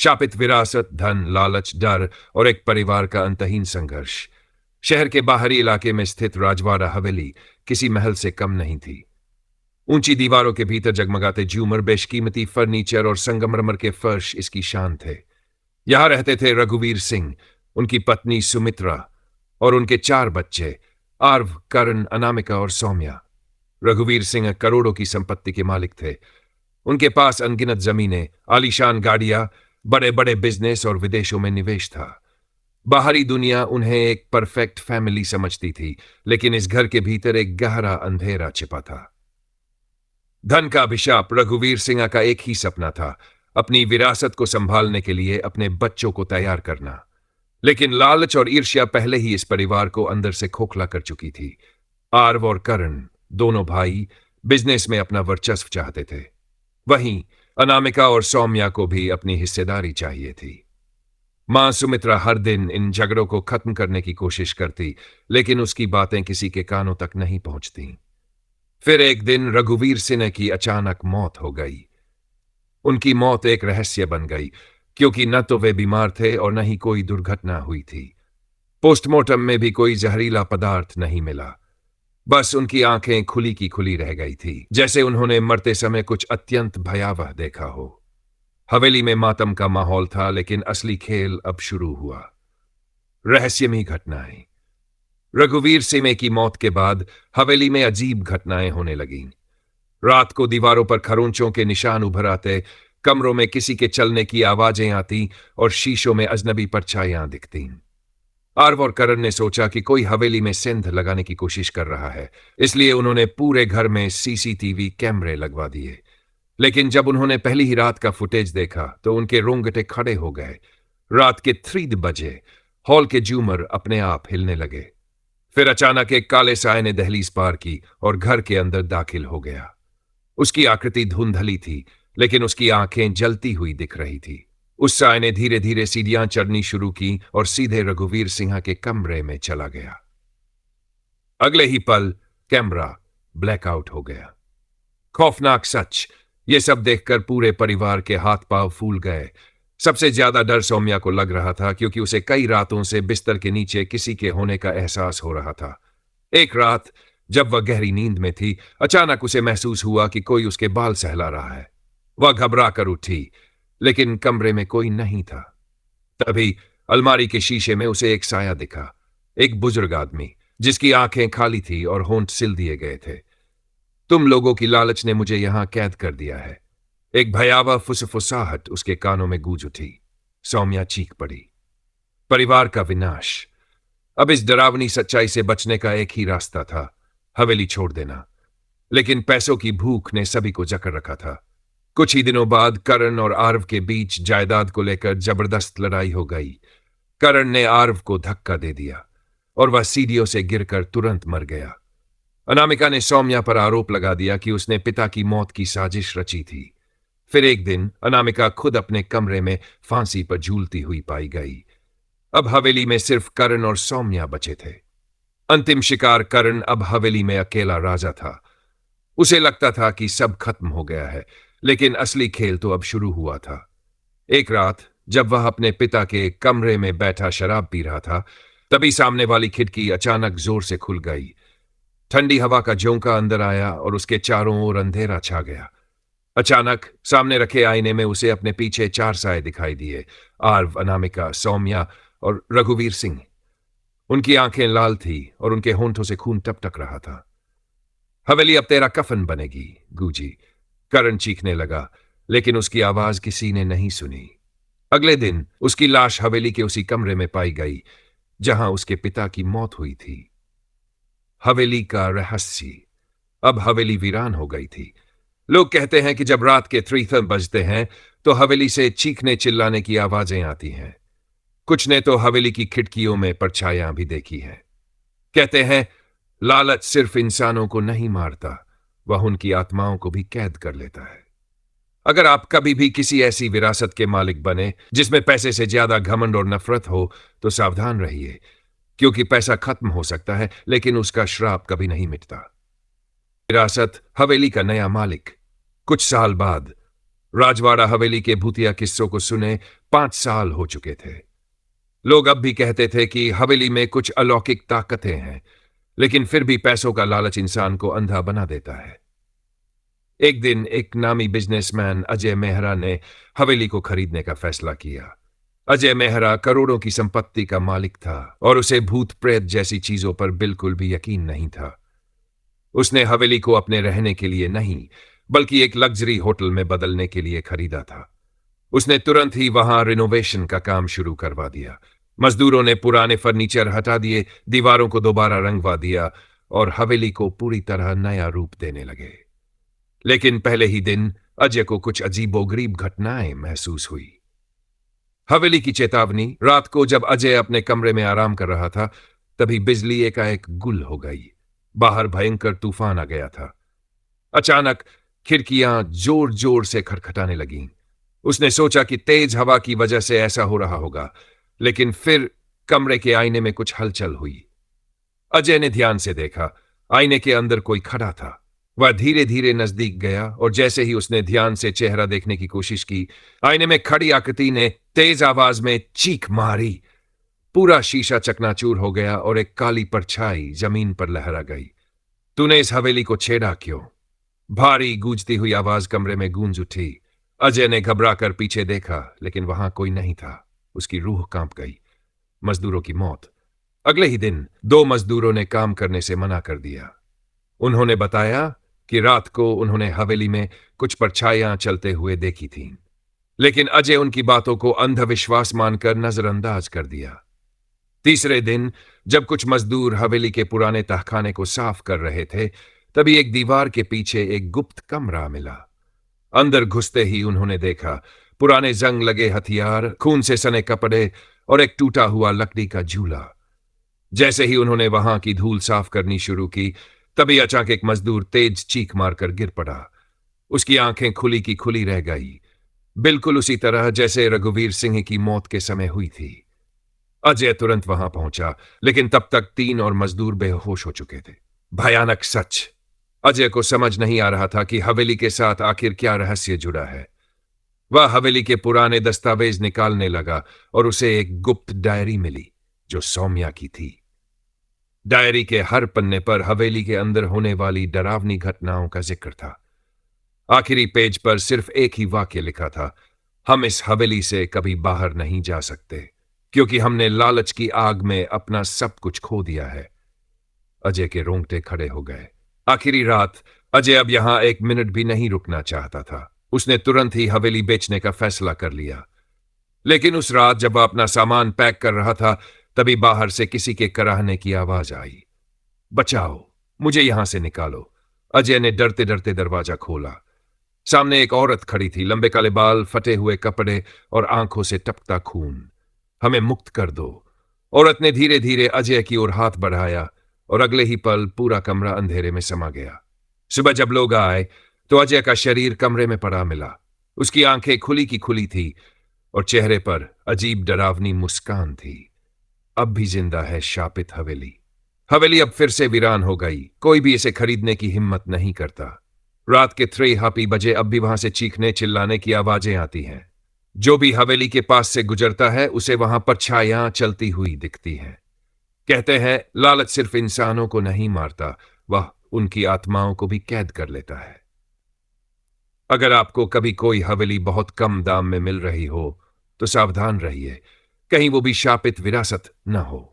शापित विरासत, धन, लालच, डर और एक परिवार का अंतहीन संघर्ष। शहर के बाहरी इलाके में स्थित राजवाड़ा हवेली किसी महल से कम नहीं थी। ऊंची दीवारों के भीतर जगमगाते झूमर, बेशकीमती फर्नीचर और संगमरमर के फर्श इसकी शान थे। यहां रहते थे रघुवीर सिंह, उनकी पत्नी सुमित्रा और उनके 4 बच्चे, आर्व, करण, अनामिका और सौम्या। रघुवीर सिंह करोड़ों की संपत्ति के मालिक थे। उनके पास अनगिनत जमीनें, आलीशान गाड़ियां, बड़े बड़े बिजनेस और विदेशों में निवेश था। बाहरी दुनिया उन्हें एक परफेक्ट फैमिली समझती थी, लेकिन इस घर के भीतर एक गहरा अंधेरा छिपा था। धन का अभिशाप रघुवीर सिंह का एक ही सपना था, अपनी विरासत को संभालने के लिए अपने बच्चों को तैयार करना। लेकिन लालच और ईर्ष्या पहले ही इस परिवार को अंदर से खोखला कर चुकी थी। आर्व और करण, दोनों भाई, बिजनेस में अपना वर्चस्व चाहते थे। वहीं अनामिका और सौम्या को भी अपनी हिस्सेदारी चाहिए थी। मां सुमित्रा हर दिन इन झगड़ों को खत्म करने की कोशिश करती, लेकिन उसकी बातें किसी के कानों तक नहीं पहुंचती। फिर एक दिन रघुवीर सिंह की अचानक मौत हो गई। उनकी मौत एक रहस्य बन गई, क्योंकि न तो वे बीमार थे और न ही कोई दुर्घटना हुई थी। पोस्टमार्टम में भी कोई जहरीला पदार्थ नहीं मिला। बस उनकी आंखें खुली की खुली रह गई थी, जैसे उन्होंने मरते समय कुछ अत्यंत भयावह देखा हो। हवेली में मातम का माहौल था, लेकिन असली खेल अब शुरू हुआ। रहस्यमयी घटनाएं। रघुवीर सिंह की मौत के बाद हवेली में अजीब घटनाएं होने लगीं। रात को दीवारों पर खरोंचों के निशान उभर आते, कमरों में किसी के चलने की आवाजें आती और शीशों में अजनबी परछाइयां दिखतीं। आर्व और करण ने सोचा कि कोई हवेली में सेंध लगाने की कोशिश कर रहा है, इसलिए उन्होंने पूरे घर में सीसीटीवी कैमरे लगवा दिए। लेकिन जब उन्होंने पहली ही रात का फुटेज देखा तो उनके रोंगटे खड़े हो गए। रात के 3 बजे हॉल के झूमर अपने आप हिलने लगे। फिर अचानक एक काले साए ने दहलीज पार की और घर के अंदर दाखिल हो गया। उसकी आकृति धुंधली थी, लेकिन उसकी आंखें जलती हुई दिख रही थी। उस साए ने धीरे धीरे सीढ़ियां चढ़नी शुरू की और सीधे रघुवीर सिंह के कमरे में चला गया। अगले ही पल कैमरा ब्लैकआउट हो गया। खौफनाक सच, यह सब देखकर पूरे परिवार के हाथ पांव फूल गए। सबसे ज्यादा डर सौम्या को लग रहा था, क्योंकि उसे कई रातों से बिस्तर के नीचे किसी के होने का एहसास हो रहा था। एक रात जब वह गहरी नींद में थी, अचानक उसे महसूस हुआ कि कोई उसके बाल सहला रहा है। वह घबरा कर उठी, लेकिन कमरे में कोई नहीं था। तभी अलमारी के शीशे में उसे एक साया दिखा, एक बुजुर्ग आदमी जिसकी आंखें खाली थी और होंठ सिल दिए गए थे। तुम लोगों की लालच ने मुझे यहां कैद कर दिया है। एक भयावह फुसफुसाहट उसके कानों में गूंज उठी। सौम्या चीख पड़ी। परिवार का विनाश। अब इस डरावनी सच्चाई से बचने का एक ही रास्ता था, हवेली छोड़ देना। लेकिन पैसों की भूख ने सभी को जकड़ रखा था। कुछ ही दिनों बाद करण और आर्व के बीच जायदाद को लेकर जबरदस्त लड़ाई हो गई। करण ने आर्व को धक्का दे दिया और वह सीढ़ियों से गिरकर तुरंत मर गया। अनामिका ने सौम्या पर आरोप लगा दिया कि उसने पिता की मौत की साजिश रची थी। फिर एक दिन अनामिका खुद अपने कमरे में फांसी पर झूलती हुई पाई गई। अब हवेली में सिर्फ करण और सौम्या बचे थे। अंतिम शिकार करण अब हवेली में अकेला राजा था। उसे लगता था कि सब खत्म हो गया है, लेकिन असली खेल तो अब शुरू हुआ था। एक रात जब वह अपने पिता के कमरे में बैठा शराब पी रहा था, तभी सामने वाली खिड़की अचानक जोर से खुल गई। ठंडी हवा का झोंका अंदर आया और उसके चारों ओर अंधेरा छा गया। अचानक सामने रखे आईने में उसे अपने पीछे 4 साए दिखाई दिए, आर्व, अनामिका, सौम्या और रघुवीर सिंह। उनकी आंखें लाल थी और उनके होंठों से खून टपटक रहा था। हवेली अब तेरा कफन बनेगी, गूंजी। करण चीखने लगा, लेकिन उसकी आवाज किसी ने नहीं सुनी। अगले दिन उसकी लाश हवेली के उसी कमरे में पाई गई जहां उसके पिता की मौत हुई थी। हवेली का रहस्य। अब हवेली वीरान हो गई थी। लोग कहते हैं कि जब रात के 3 बजते हैं तो हवेली से चीखने चिल्लाने की आवाजें आती हैं। कुछ ने तो हवेली की खिड़कियों में परछाइयां भी देखी हैं। कहते हैं लालच सिर्फ इंसानों को नहीं मारता, वह उनकी आत्माओं को भी कैद कर लेता है। अगर आप कभी भी किसी ऐसी विरासत के मालिक बने जिसमें पैसे से ज्यादा घमंड और नफरत हो, तो सावधान रहिए, क्योंकि पैसा खत्म हो सकता है, लेकिन उसका श्राप कभी नहीं मिटता। विरासत, हवेली का नया मालिक। कुछ साल बाद राजवाड़ा हवेली के भूतिया किस्सों को सुने 5 साल हो चुके थे। लोग अब भी कहते थे कि हवेली में कुछ अलौकिक ताकतें हैं, लेकिन फिर भी पैसों का लालच इंसान को अंधा बना देता है। एक दिन एक नामी बिजनेसमैन अजय मेहरा ने हवेली को खरीदने का फैसला किया। अजय मेहरा करोड़ों की संपत्ति का मालिक था और उसे भूत प्रेत जैसी चीजों पर बिल्कुल भी यकीन नहीं था। उसने हवेली को अपने रहने के लिए नहीं, बल्कि एक लग्जरी होटल में बदलने के लिए खरीदा था। उसने तुरंत ही वहां रिनोवेशन का काम शुरू करवा दिया। मजदूरों ने पुराने फर्नीचर हटा दिए, दीवारों को दोबारा रंगवा दिया और हवेली को पूरी तरह नया रूप देने लगे। लेकिन पहले ही दिन अजय को कुछ अजीबोगरीब घटनाएं महसूस हुई। हवेली की चेतावनी। रात को जब अजय अपने कमरे में आराम कर रहा था, तभी बिजली एकाएक गुल हो गई। बाहर भयंकर तूफान आ गया था। अचानक खिड़कियां जोर जोर से खटखटाने लगीं। उसने सोचा कि तेज हवा की वजह से ऐसा हो रहा होगा, लेकिन फिर कमरे के आईने में कुछ हलचल हुई। अजय ने ध्यान से देखा, आईने के अंदर कोई खड़ा था। वह धीरे धीरे नजदीक गया और जैसे ही उसने ध्यान से चेहरा देखने की कोशिश की, आईने में खड़ी आकृति ने तेज आवाज में चीख मारी। पूरा शीशा चकनाचूर हो गया और एक काली परछाई जमीन पर लहरा गई। तूने इस हवेली को छेड़ा क्यों? भारी गूंजती हुई आवाज कमरे में गूंज उठी। अजय ने घबराकर पीछे देखा, लेकिन वहां कोई नहीं था। उसकी रूह कांप गई। मजदूरों की मौत। अगले ही दिन 2 मजदूरों ने काम करने से मना कर दिया। उन्होंने बताया कि रात को उन्होंने हवेली में कुछ परछाइयां चलते हुए देखी थीं, लेकिन अजय उनकी बातों को अंधविश्वास मानकर नजरअंदाज कर दिया। तीसरे दिन जब कुछ मजदूर हवेली के पुराने तहखाने को साफ कर रहे थे, तभी एक दीवार के पीछे एक गुप्त कमरा मिला। अंदर घुसते ही उन्होंने देखा पुराने जंग लगे हथियार, खून से सने कपड़े और एक टूटा हुआ लकड़ी का झूला। जैसे ही उन्होंने वहां की धूल साफ करनी शुरू की, तभी अचानक एक मजदूर तेज चीख मारकर गिर पड़ा। उसकी आंखें खुली की खुली रह गई, बिल्कुल उसी तरह जैसे रघुवीर सिंह की मौत के समय हुई थी। अजय तुरंत वहां पहुंचा, लेकिन तब तक 3 और मजदूर बेहोश हो चुके थे। भयानक सच। अजय को समझ नहीं आ रहा था कि हवेली के साथ आखिर क्या रहस्य जुड़ा है। वह हवेली के पुराने दस्तावेज निकालने लगा और उसे एक गुप्त डायरी मिली जो सौम्या की थी। डायरी के हर पन्ने पर हवेली के अंदर होने वाली डरावनी घटनाओं का जिक्र था। आखिरी पेज पर सिर्फ एक ही वाक्य लिखा था, हम इस हवेली से कभी बाहर नहीं जा सकते, क्योंकि हमने लालच की आग में अपना सब कुछ खो दिया है। अजय के रोंगटे खड़े हो गए। आखिरी रात अजय अब यहां 1 मिनट भी नहीं रुकना चाहता था। उसने तुरंत ही हवेली बेचने का फैसला कर लिया। लेकिन उस रात जब वह अपना सामान पैक कर रहा था, तभी बाहर से किसी के कराहने की आवाज आई। बचाओ, मुझे यहां से निकालो। अजय ने डरते डरते दरवाजा खोला। सामने एक औरत खड़ी थी, लंबे काले बाल, फटे हुए कपड़े और आंखों से टपकता खून। हमें मुक्त कर दो। औरत ने धीरे धीरे अजय की ओर हाथ बढ़ाया और अगले ही पल पूरा कमरा अंधेरे में समा गया। सुबह जब लोग आए तो अजय का शरीर कमरे में पड़ा मिला। उसकी आंखें खुली की खुली थी और चेहरे पर अजीब डरावनी मुस्कान थी। अब भी जिंदा है शापित हवेली। हवेली अब फिर से वीरान हो गई। कोई भी इसे खरीदने की हिम्मत नहीं करता। रात के 3 हापी बजे अब भी वहां से चीखने चिल्लाने की आवाजें आती हैं। जो भी हवेली के पास से गुजरता है उसे वहां परछाइयां चलती हुई दिखती हैं। कहते हैं लालच सिर्फ इंसानों को नहीं मारता, वह उनकी आत्माओं को भी कैद कर लेता है। अगर आपको कभी कोई हवेली बहुत कम दाम में मिल रही हो तो सावधान रहिए, कहीं वो भी शापित विरासत न हो।